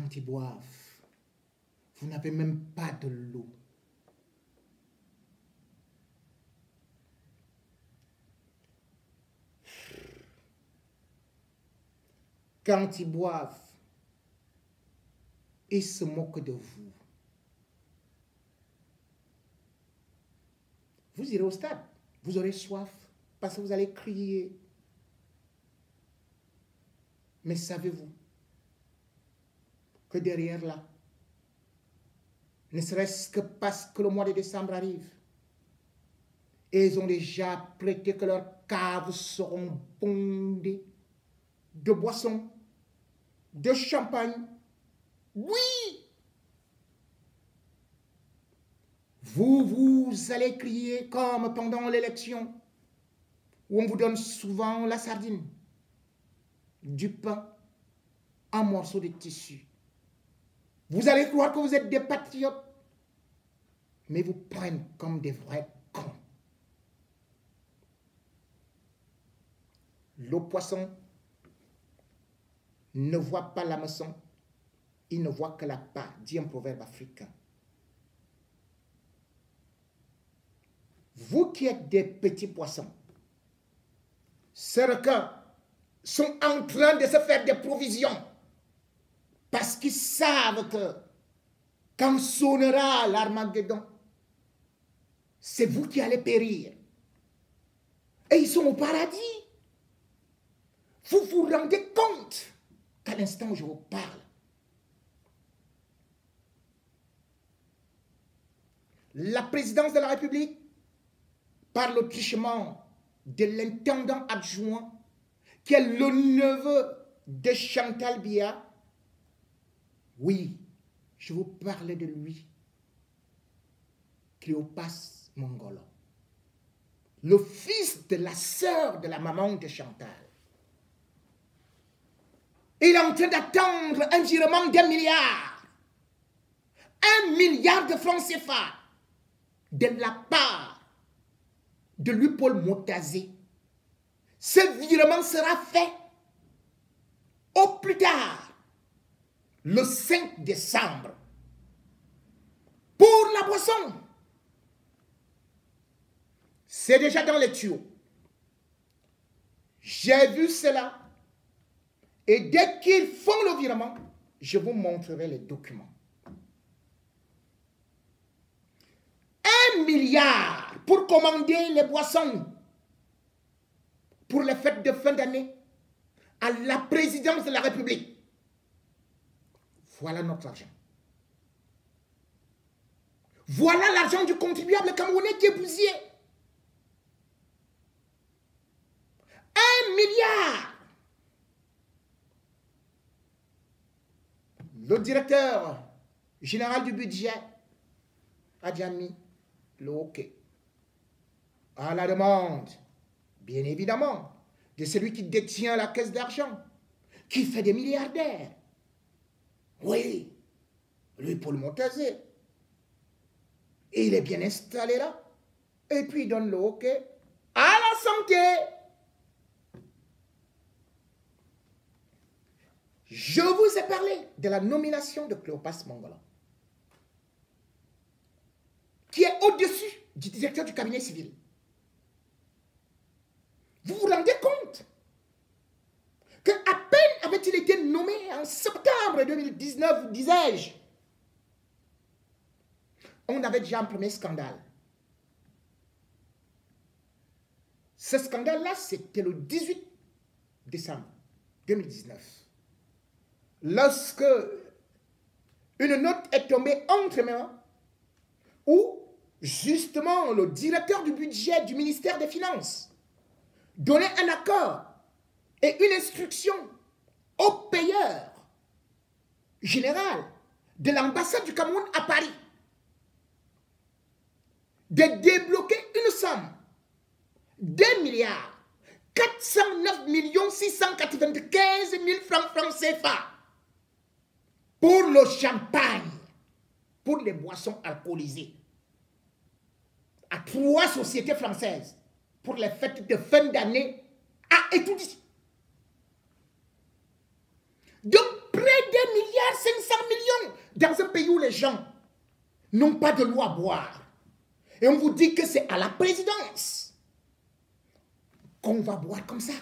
quand ils boivent, vous n'avez même pas de l'eau. Quand ils boivent, ils se moquent de vous. Vous irez au stade, vous aurez soif parce que vous allez crier. Mais savez-vous que derrière là, ne serait-ce que parce que le mois de décembre arrive, et ils ont déjà prêté que leurs caves seront bondées de boissons, de champagne. Oui! Vous allez crier comme pendant l'élection, où on vous donne souvent la sardine, du pain, un morceau de tissu. Vous allez croire que vous êtes des patriotes, mais vous prennent comme des vrais cons. Le poisson ne voit pas l'hameçon, il ne voit que la part, dit un proverbe africain. Vous qui êtes des petits poissons, ces requins sont en train de se faire des provisions parce qu'ils savent que quand sonnera l'Armageddon, c'est vous qui allez périr. Et ils sont au paradis. Vous vous rendez compte qu'à l'instant où je vous parle, la présidence de la République, par le truchement de l'intendant adjoint, qui est le neveu de Chantal Biya, oui, je vous parlais de lui, Cléopas Mongolo, le fils de la sœur de la maman de Chantal. Il est en train d'attendre un virement d'1 milliard. 1 milliard de francs CFA de la part de lui, Paul Motazé. Ce virement sera fait au plus tard, le 5 décembre, pour la boisson. C'est déjà dans les tuyaux. J'ai vu cela. Et dès qu'ils font le virement, je vous montrerai les documents. 1 milliard pour commander les boissons pour les fêtes de fin d'année à la présidence de la République. Voilà notre argent. Voilà l'argent du contribuable camerounais qui est bousillé. 1 milliard. Le directeur général du budget a déjà mis le OK à la demande, bien évidemment, de celui qui détient la caisse d'argent, qui fait des milliardaires. Oui, lui, Paul Motazé. Il est bien installé là. Et puis il donne le OK à la santé. Je vous ai parlé de la nomination de Cléopas Mongolo, qui est au-dessus du directeur du cabinet civil. Vous vous rendez compte qu'à peine avait-il été nommé en septembre 2019, disais-je, on avait déjà un premier scandale. Ce scandale-là, c'était le 18 décembre 2019. Lorsque une note est tombée entre mes mains, où justement le directeur du budget du ministère des Finances donnait un accord et une instruction au payeur général de l'ambassade du Cameroun à Paris de débloquer une somme d'1 milliard 409 695 000 francs CFA pour le champagne, pour les boissons alcoolisées, à 3 sociétés françaises pour les fêtes de fin d'année à Étoudi. Donc, près d'1 milliard 500 dans un pays où les gens n'ont pas de l'eau à boire, et on vous dit que c'est à la présidence qu'on va boire comme ça.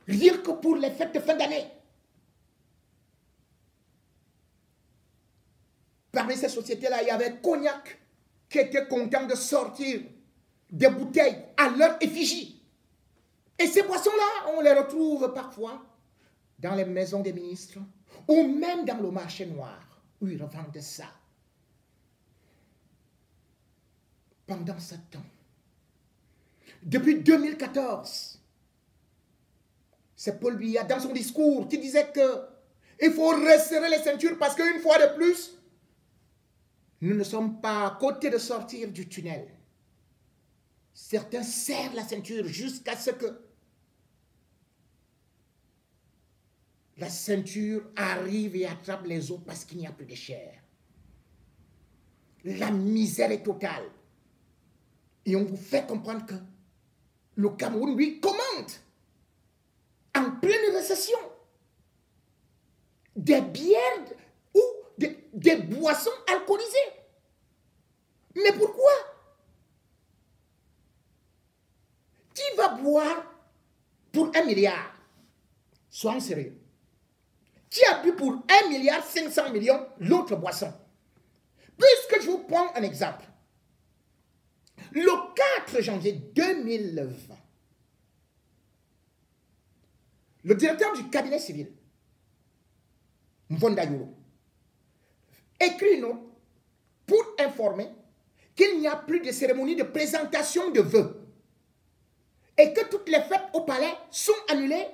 Rien que pour les fêtes de fin d'année. Parmi ces sociétés-là, il y avait Cognac qui était content de sortir des bouteilles à leur effigie. Et ces boissons-là, on les retrouve parfois dans les maisons des ministres ou même dans le marché noir où ils revendent ça. Pendant ce temps, depuis 2014, c'est Paul Biya dans son discours qui disait qu'il faut resserrer les ceintures parce qu'une fois de plus, nous ne sommes pas à côté de sortir du tunnel. Certains serrent la ceinture jusqu'à ce que la ceinture arrive et attrape les autres parce qu'il n'y a plus de chair. La misère est totale. Et on vous fait comprendre que le Cameroun, lui, commente en pleine récession des bières ou des boissons alcoolisées. Mais pourquoi? Qui va boire pour 1 milliard? Soyons sérieux. Qui a bu pour 1 milliard 500 millions l'autre boisson? Puisque je vous prends un exemple. Le 4 janvier 2020, le directeur du cabinet civil, Mvonda Yolo, écrit une note pour informer qu'il n'y a plus de cérémonie de présentation de vœux et que toutes les fêtes au palais sont annulées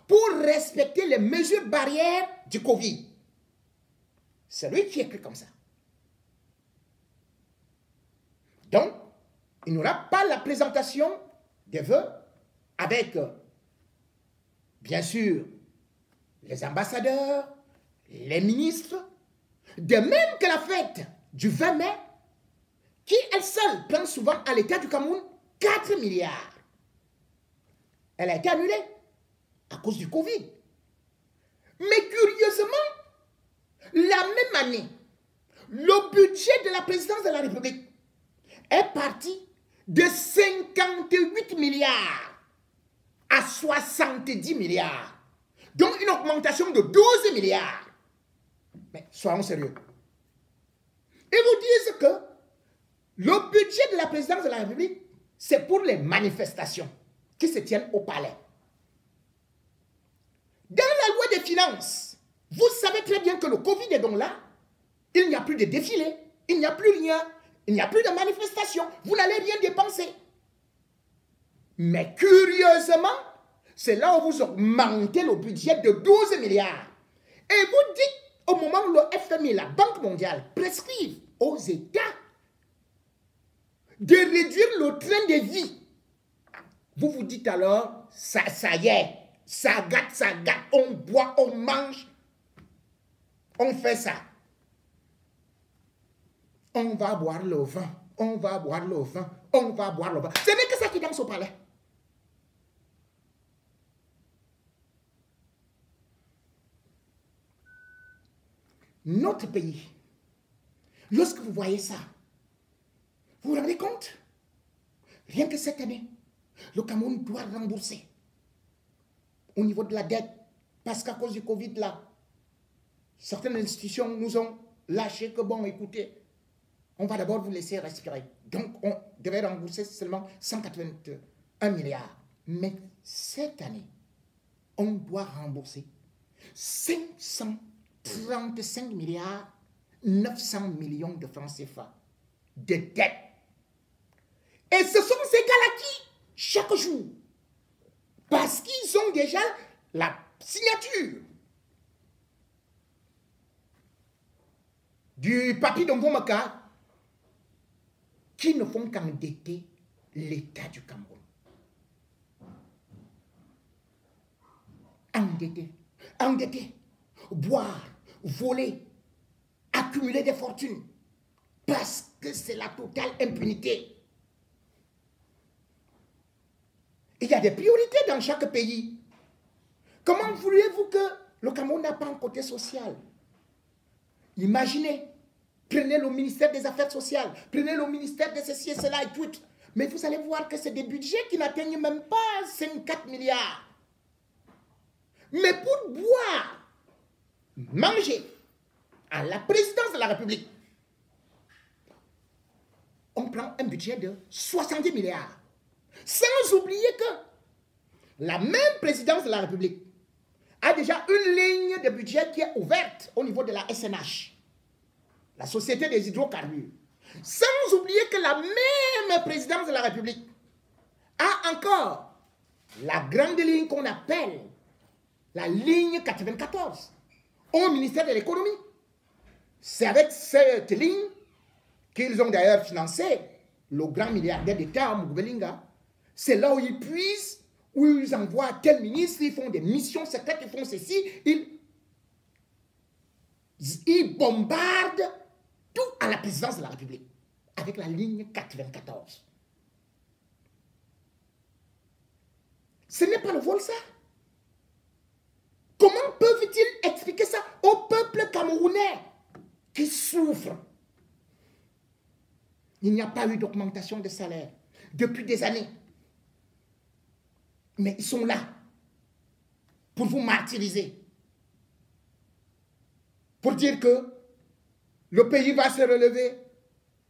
pour respecter les mesures barrières du Covid. C'est lui qui écrit comme ça. Donc, il n'y aura pas la présentation des vœux avec, bien sûr, les ambassadeurs, les ministres, de même que la fête du 20 mai, qui elle seule prend souvent à l'État du Cameroun 4 milliards. Elle a été annulée à cause du Covid. Mais curieusement, la même année, le budget de la présidence de la République est parti de 58 milliards à 70 milliards. Donc une augmentation de 12 milliards. Mais soyons sérieux. Ils vous disent que le budget de la présidence de la République, c'est pour les manifestations qui se tiennent au palais. Dans la loi des finances, vous savez très bien que le Covid est donc là. Il n'y a plus de défilé, il n'y a plus rien, il n'y a plus de manifestation. Vous n'allez rien dépenser. Mais curieusement, c'est là où vous augmentez le budget de 12 milliards. Et vous dites, au moment où le FMI, la Banque mondiale, prescrivent aux États de réduire le train de vie, vous vous dites alors, ça y est, ça gâte, on boit, on mange, on fait ça. On va boire le vin, on va boire le vin, on va boire le vin. Ce n'est que ça qui danse au palais. Notre pays, lorsque vous voyez ça, vous vous rendez compte? Rien que cette année, le Cameroun doit rembourser au niveau de la dette, parce qu'à cause du Covid là, certaines institutions nous ont lâché que bon, écoutez, on va d'abord vous laisser respirer. Donc, on devait rembourser seulement 181 milliards. Mais cette année, on doit rembourser 535 milliards 900 millions de francs CFA de dette. Et ce sont ces gars-là qui, chaque jour, parce qu'ils ont déjà la signature du papier d'Ongomaka, qui ne font qu'endetter l'État du Cameroun. Endetter, boire, voler, accumuler des fortunes, parce que c'est la totale impunité. Il y a des priorités dans chaque pays. Comment voulez-vous que le Cameroun n'a pas un côté social? Imaginez, prenez le ministère des Affaires sociales, prenez le ministère de ceci et cela et tout. Mais vous allez voir que c'est des budgets qui n'atteignent même pas 54 milliards. Mais pour boire, manger à la présidence de la République, on prend un budget de 70 milliards. Sans oublier que la même présidence de la République a déjà une ligne de budget qui est ouverte au niveau de la SNH, la Société des hydrocarbures. Sans oublier que la même présidence de la République a encore la grande ligne qu'on appelle la ligne 94 au ministère de l'économie. C'est avec cette ligne qu'ils ont d'ailleurs financé le grand milliardaire d'État, Mugubelinga. C'est là où ils puisent, où ils envoient tel ministre, ils font des missions secrètes, ils font ceci, ils bombardent tout à la présidence de la République avec la ligne 94. Ce n'est pas le vol, ça. Comment peuvent-ils expliquer ça au peuple camerounais qui souffre? Il n'y a pas eu d'augmentation de salaire depuis des années. Mais ils sont là pour vous martyriser. Pour dire que le pays va se relever.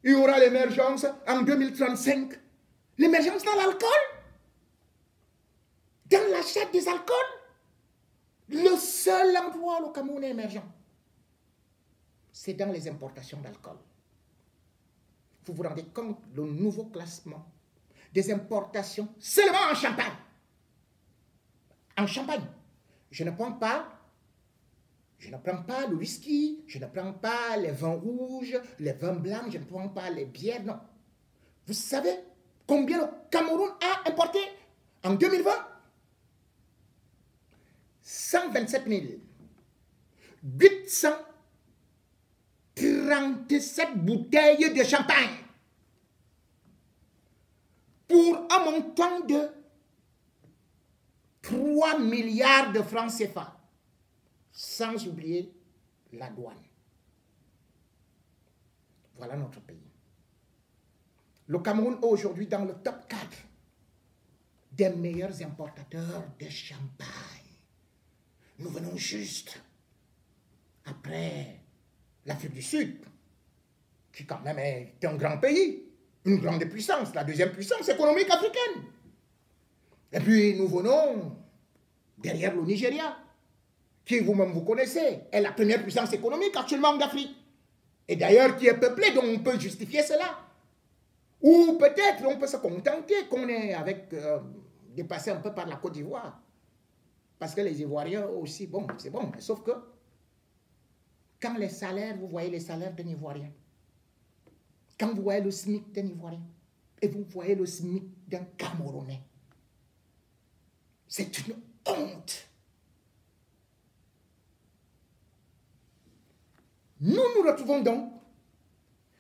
Il y aura l'émergence en 2035. L'émergence dans l'alcool? Dans l'achat des alcools? Le seul endroit où le Cameroun est émergent, c'est dans les importations d'alcool. Vous vous rendez compte du nouveau classement des importations seulement en Champagne. En Champagne. Je ne prends pas le whisky, je ne prends pas les vins rouges, les vins blancs, je ne prends pas les bières, non. Vous savez combien le Cameroun a importé en 2020? 127 837 bouteilles de champagne pour un montant de 3 milliards de francs CFA, sans oublier la douane. Voilà notre pays. Le Cameroun est aujourd'hui dans le top 4 des meilleurs importateurs de champagne. Nous venons juste après l'Afrique du Sud, qui quand même est un grand pays, une grande puissance, la deuxième puissance économique africaine. Et puis nous venons derrière le Nigeria, qui vous-même vous connaissez, est la première puissance économique actuellement en Afrique. Et d'ailleurs qui est peuplée, donc on peut justifier cela. Ou peut-être on peut se contenter qu'on est avec, dépassé un peu par la Côte d'Ivoire. Parce que les Ivoiriens aussi, bon, c'est bon, sauf que quand les salaires, vous voyez les salaires d'un Ivoirien, quand vous voyez le SMIC d'un Ivoirien, et vous voyez le SMIC d'un Camerounais, c'est une honte. Nous nous retrouvons donc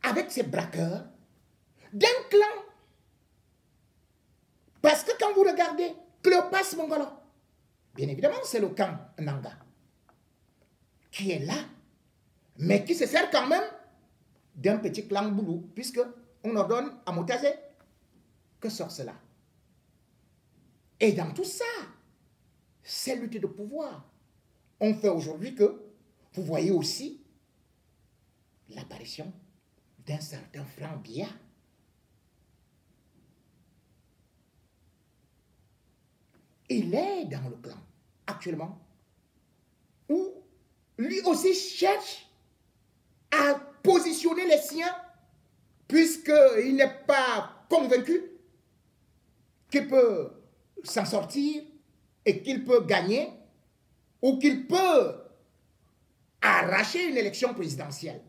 avec ces braqueurs d'un clan. Parce que quand vous regardez Cléopas Mongolo, bien évidemment, c'est le camp Nanga qui est là, mais qui se sert quand même d'un petit clan Boulou, puisque on ordonne à Motazé que sort cela. Et dans tout ça, ces luttes de pouvoir ont fait aujourd'hui que vous voyez aussi l'apparition d'un certain Franck Biya. Il est dans le clan actuellement où lui aussi cherche à positionner les siens puisqu'il n'est pas convaincu qu'il peut s'en sortir et qu'il peut gagner ou qu'il peut arracher une élection présidentielle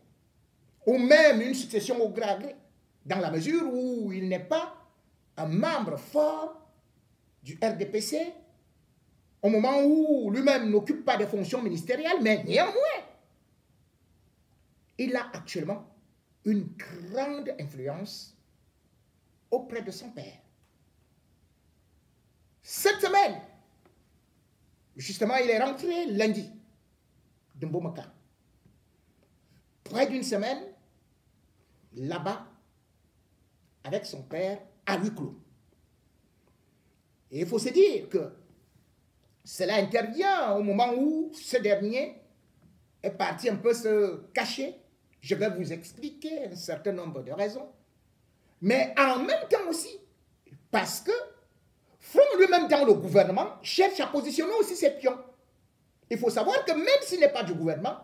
ou même une succession au grade dans la mesure où il n'est pas un membre fort du RDPC au moment où lui-même n'occupe pas de fonctions ministérielles, mais néanmoins, il a actuellement une grande influence auprès de son père. Cette semaine, justement, il est rentré lundi de Mbomaka. près d'une semaine là-bas avec son père à huis clos. Et il faut se dire que cela intervient au moment où ce dernier est parti un peu se cacher. Je vais vous expliquer un certain nombre de raisons. Mais en même temps aussi, parce que Front lui-même dans le gouvernement cherche à positionner aussi ses pions. Il faut savoir que même s'il n'est pas du gouvernement,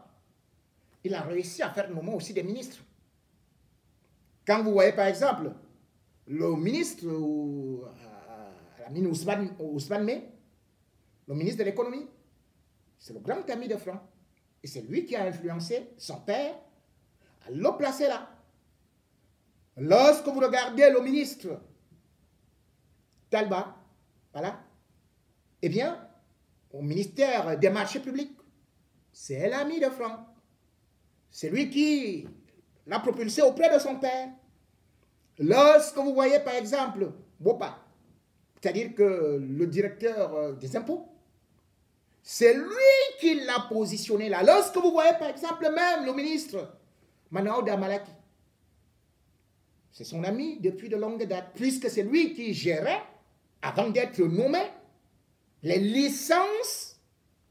il a réussi à faire nommer aussi des ministres. Quand vous voyez par exemple le ministre Ousmane May, le ministre de l'économie, c'est le grand ami de Front. Et c'est lui qui a influencé son père à le placer là. Lorsque vous regardez le ministre Talba, voilà, eh bien, au ministère des marchés publics, c'est l'ami de Front. C'est lui qui l'a propulsé auprès de son père. Lorsque vous voyez par exemple Bopa, c'est-à-dire que le directeur des impôts, c'est lui qui l'a positionné là. Lorsque vous voyez par exemple même le ministre Manaouda Malaki, c'est son ami depuis de longue date, puisque c'est lui qui gérait, avant d'être nommé, les licences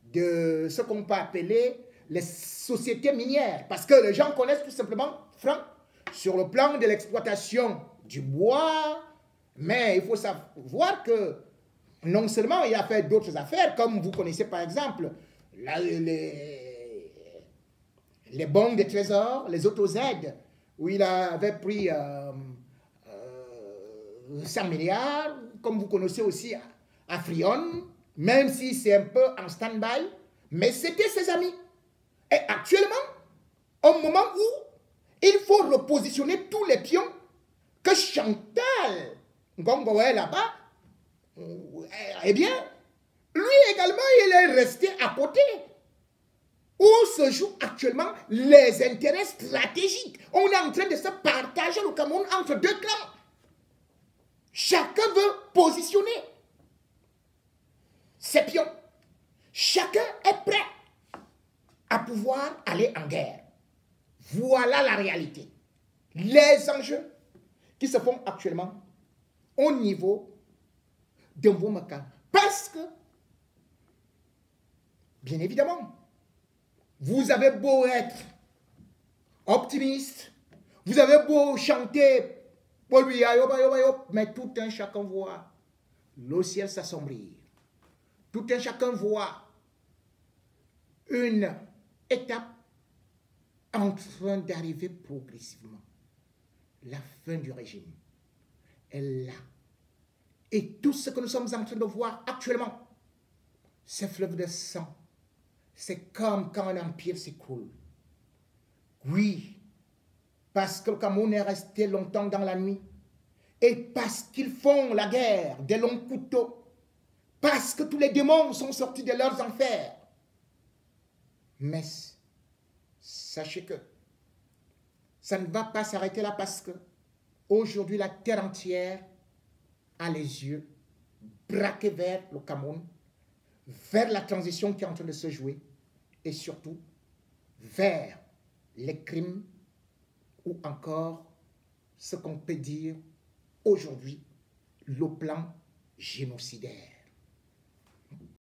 de ce qu'on peut appeler les sociétés minières. Parce que les gens connaissent tout simplement Franck sur le plan de l'exploitation du bois, mais il faut savoir que non seulement il a fait d'autres affaires, comme vous connaissez par exemple les bons des trésors, les auto-aides, où il avait pris 100 milliards, comme vous connaissez aussi à Frion, même si c'est un peu en stand-by, mais c'était ses amis. Et actuellement, au moment où il faut repositionner tous les pions que Chantal Ngongo est là-bas, eh bien, lui également, il est resté à côté, où se jouent actuellement les intérêts stratégiques. On est en train de se partager le Cameroun entre deux clans. Chacun veut positionner ses pions. Chacun est prêt à pouvoir aller en guerre. Voilà la réalité. Les enjeux qui se font actuellement au niveau de Mbomaka. Parce que, bien évidemment, vous avez beau être optimiste, vous avez beau chanter, mais tout un chacun voit le ciel s'assombrir. Tout un chacun voit une étape en train d'arriver progressivement. La fin du régime est là. Et tout ce que nous sommes en train de voir actuellement, ces fleuves de sang, c'est comme quand un empire s'écroule. Oui, parce que le Cameroun est resté longtemps dans la nuit, et parce qu'ils font la guerre des longs couteaux, parce que tous les démons sont sortis de leurs enfers. Mais sachez que ça ne va pas s'arrêter là, parce que aujourd'hui la terre entière a les yeux braqués vers le Cameroun, vers la transition qui est en train de se jouer, et surtout vers les crimes ou encore ce qu'on peut dire aujourd'hui le plan génocidaire.